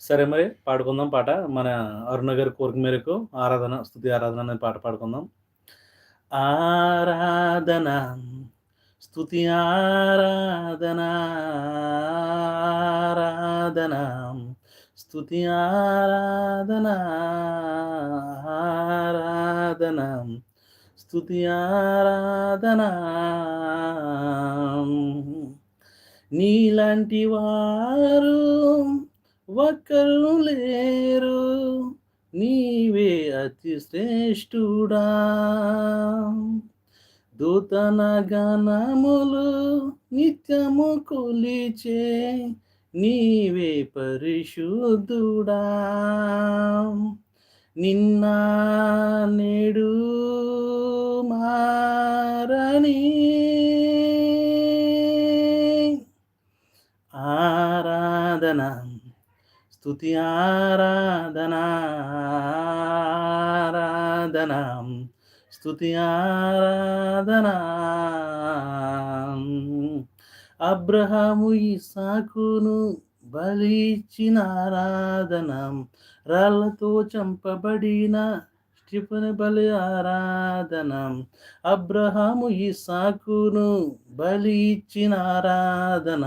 సరే మరి పాడుకుందాం పాట. మన అరుణ గారి కోరిక మేరకు 'ఆరాధన స్తుతి ఆరాధన' అనే పాట పాడుకుందాం. ఆరాధన స్తుతి ఆరాధన ఆరాధన స్తుతి ఆరాధన ఆరాధన స్తుతి ఆరాధన నీలాంటి వారు ఒక్కరు లేరు, నీవే అతి శ్రేష్ఠుడా. దూతన గణములు నిత్యము కొలిచే నీవే పరిశుద్ధుడా. నిన్న నేడు మారని ఆరాధన స్తుతి ఆరాధన ఆరాధన స్తుతి ఆరాధన. అబ్రహాము ఇస్సాకును బలి ఇచ్చిన ఆరాధన, రాళ్లతో చంపబడిన స్టిఫెను బలి ఆరాధన. అబ్రహాము ఇస్సాకును బలి ఇచ్చిన ఆరాధన,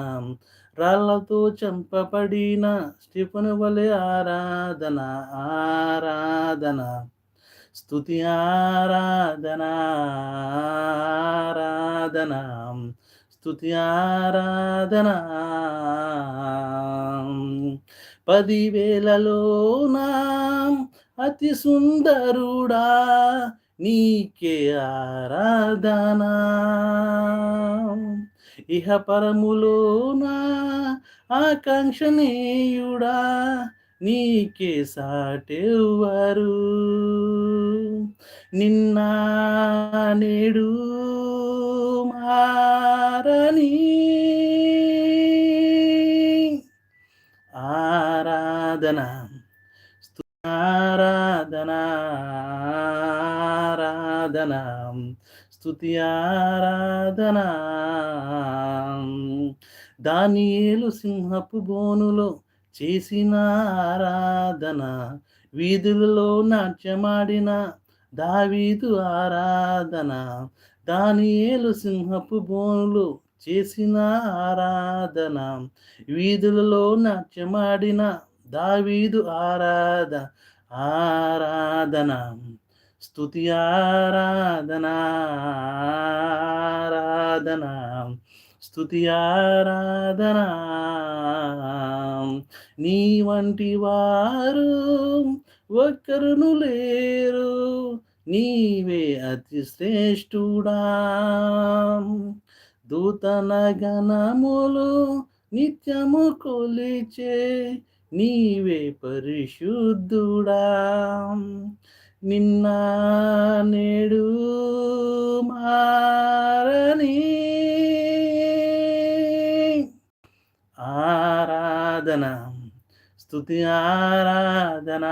రాళ్లతో చంపబడిన స్టిఫెను బలి ఆరాధన. ఆరాధన స్తుతి ఆరాధన ఆరాధన స్తుతి ఆరాధన. 10,000లోన అతి సుందరుడా నీకే ఆరాధన. ఇహ పరములోన ఆకాంక్షణీయుడా నీకే సాటెవ్వరు. నిన్న నేడు మారని ఆరాధన ఆరాధన ఆరాధన స్తుతి ఆరాధన. దానియేలు సింహపు బోనులో చేసిన ఆరాధన, వీధులలో నాట్యమాడిన దావీదు ఆరాధన. దానియేలు సింహపు బోనులో చేసిన ఆరాధన, వీధులలో నాట్యమాడిన దావీదు ఆరాధన స్తుతి ఆరాధన ఆరాధన స్తుతి ఆరాధన. నీ వంటి వారు ఒక్కరును లేరు, నీవే అతి శ్రేష్ఠుడా. దూతన గణములు నిత్యము కొలిచే నీవే పరిశుద్ధుడా. నిన్న నేడు మారని ఆరాధన స్తుతి ఆరాధన